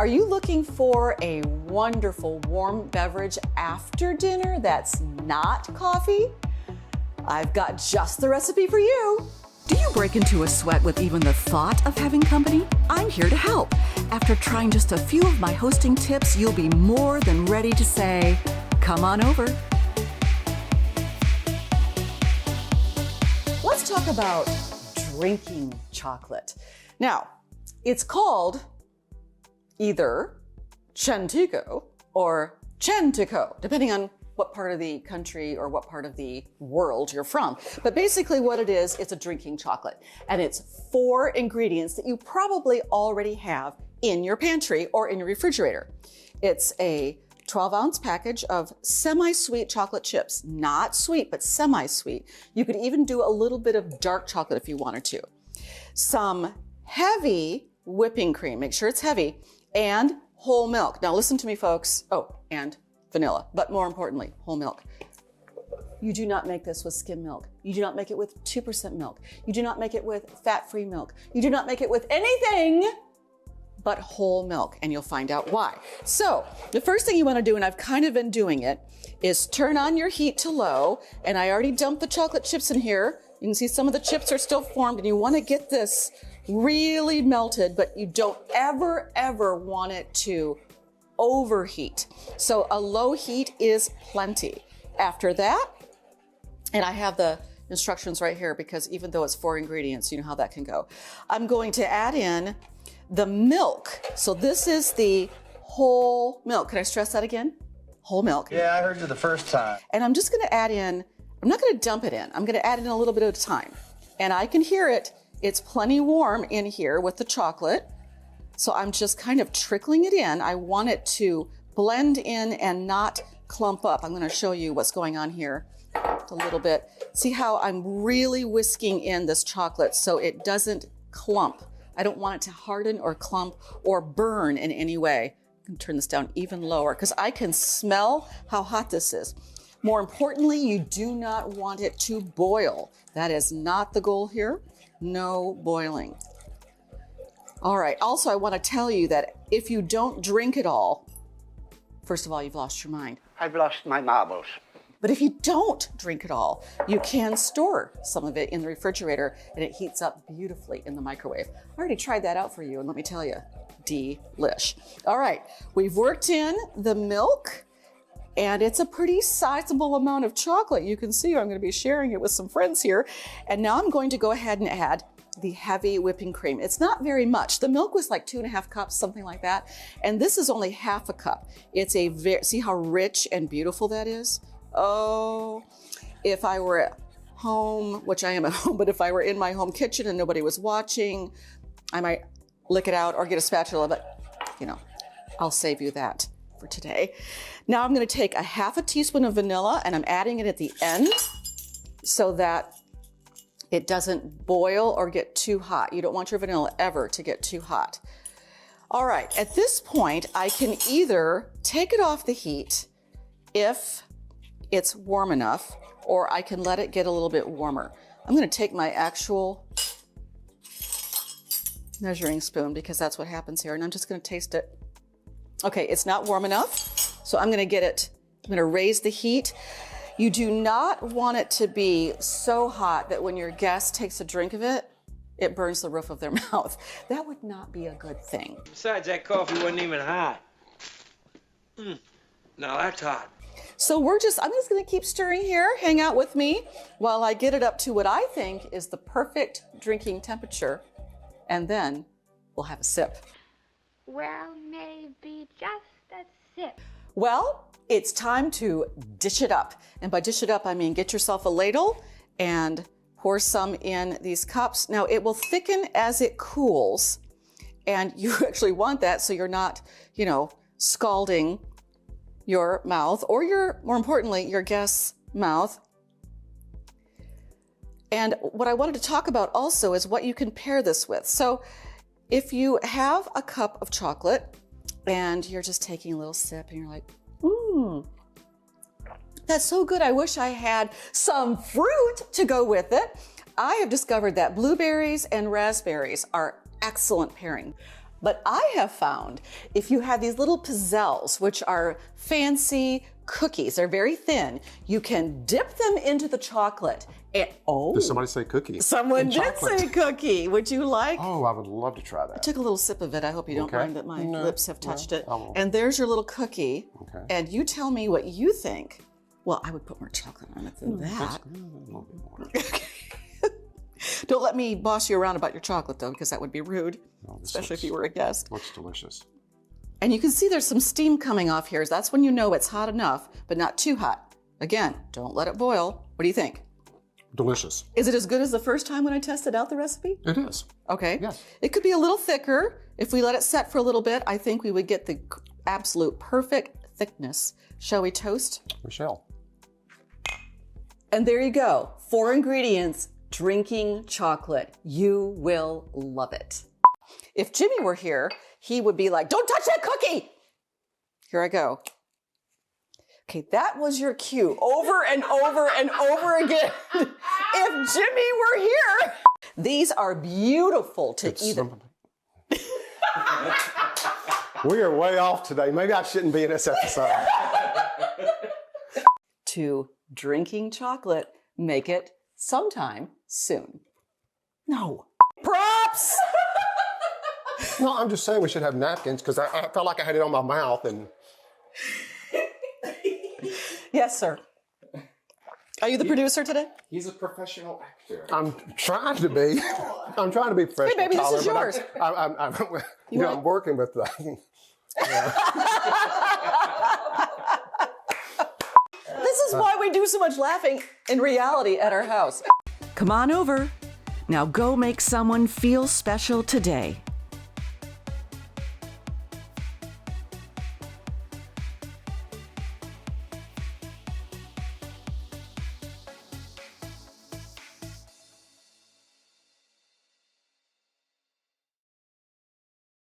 Are you looking for a wonderful warm beverage after dinner that's not coffee? I've got just the recipe for you. Do you break into a sweat with even the thought of having company? I'm here to help. After trying just a few of my hosting tips, you'll be more than ready to say, come on over. Let's talk about drinking chocolate. Now, it's called either Chantico or Chantico, depending on what part of the country or what part of the world you're from. But basically what it is, it's a drinking chocolate. And it's 4 ingredients that you probably already have in your pantry or in your refrigerator. It's a 12-ounce package of semi-sweet chocolate chips. Not sweet, but semi-sweet. You could even do a little bit of dark chocolate if you wanted to. Some heavy whipping cream, make sure it's heavy, and whole milk. Now listen to me, folks. Oh, and vanilla, but more importantly, whole milk. You do not make this with skim milk. You do not make it with 2% milk. You do not make it with fat-free milk. You do not make it with anything but whole milk, and you'll find out why. So the first thing you want to do, and I've kind of been doing it, is turn on your heat to low, and I already dumped the chocolate chips in here. You can see some of the chips are still formed, and you want to get this really melted, but you don't ever want it to overheat. So a low heat is plenty. After that, and I have the instructions right here because even though it's 4 ingredients, you know how that can go. I'm going to add in the milk. So this is the whole milk. Can I stress that again? Whole milk. Yeah, I heard you the first time. And I'm just going to add in, I'm not going to dump it in. I'm going to add in a little bit at a time. And I can hear it. It's plenty warm in here with the chocolate. So I'm just kind of trickling it in. I want it to blend in and not clump up. I'm going to show you what's going on here a little bit. See how I'm really whisking in this chocolate so it doesn't clump. I don't want it to harden or clump or burn in any way. I'm going to turn this down even lower because I can smell how hot this is. More importantly, you do not want it to boil. That is not the goal here. No boiling. All right, also I want to tell you that if you don't drink it all, first of all, you've lost your mind. I've lost my marbles. But if you don't drink it all, you can store some of it in the refrigerator and it heats up beautifully in the microwave. I already tried that out for you and let me tell you, delish. All right, we've worked in the milk and it's a pretty sizable amount of chocolate. You can see I'm going to be sharing it with some friends here. And now I'm going to go ahead and add the heavy whipping cream. It's not very much. The milk was like 2.5 cups, something like that. And this is only half a cup. It's a see how rich and beautiful that is? Oh, if I were at home, which I am at home, but if I were in my home kitchen and nobody was watching, I might lick it out or get a spatula, but you know, I'll save you that for today. Now I'm going to take a half a teaspoon of vanilla and I'm adding it at the end so that it doesn't boil or get too hot. You don't want your vanilla ever to get too hot. All right, at this point, I can either take it off the heat if it's warm enough, or I can let it get a little bit warmer. I'm going to take my actual measuring spoon because that's what happens here, and I'm just going to taste it. Okay, it's not warm enough, so I'm going to get it, I'm going to raise the heat. You do not want it to be so hot that when your guest takes a drink of it, it burns the roof of their mouth. That would not be a good thing. Besides, that coffee wasn't even hot. Now that's hot. So I'm just going to keep stirring here. Hang out with me while I get it up to what I think is the perfect drinking temperature. And then we'll have a sip. Well, maybe just a sip. Well, it's time to dish it up. And by dish it up, I mean get yourself a ladle and pour some in these cups. Now, it will thicken as it cools. And you actually want that so you're not, you know, scalding your mouth or more importantly, your guest's mouth. And what I wanted to talk about also is what you can pair this with. So if you have a cup of chocolate and you're just taking a little sip and you're like, that's so good. I wish I had some fruit to go with it. I have discovered that blueberries and raspberries are excellent pairing. But I have found if you have these little pizzelles, which are fancy cookies, they're very thin, you can dip them into the chocolate. And, Did somebody say cookie? Someone And did chocolate. say cookie. Would you like? Oh, I would love to try that. Took a little sip of it. I hope you don't Okay. mind that my No, lips have touched it. I won't. And there's your little cookie. Okay. And you tell me what you think. Well, I would put more chocolate on it than that. That's a little bit more. Don't let me boss you around about your chocolate, though, because that would be rude, No, this especially if looks- you were a guest. Looks delicious. And you can see there's some steam coming off here. That's when you know it's hot enough, but not too hot. Again, don't let it boil. What do you think? Delicious. Is it as good as the first time when I tested out the recipe? It is. Okay. Yes. It could be a little thicker. If we let it set for a little bit, I think we would get the absolute perfect thickness. Shall we toast? Michelle. And there you go. 4 ingredients, drinking chocolate. You will love it. If Jimmy were here, he would be like, don't touch that cookie. Here I go. Okay, that was your cue over and over and over again. If Jimmy were here, these are beautiful to eat. We are way off today. Maybe I shouldn't be in this episode. To drinking chocolate, make it sometime soon. No. Props! No, I'm just saying we should have napkins because I felt like I had it on my mouth and Yes, sir. Are you the producer today? He's a professional actor. I'm trying to be. I'm trying to be professional. Hey, baby, this is Tyler, yours. but I'm working with the. This is why we do so much laughing in reality at our house. Come on over. Now go make someone feel special today.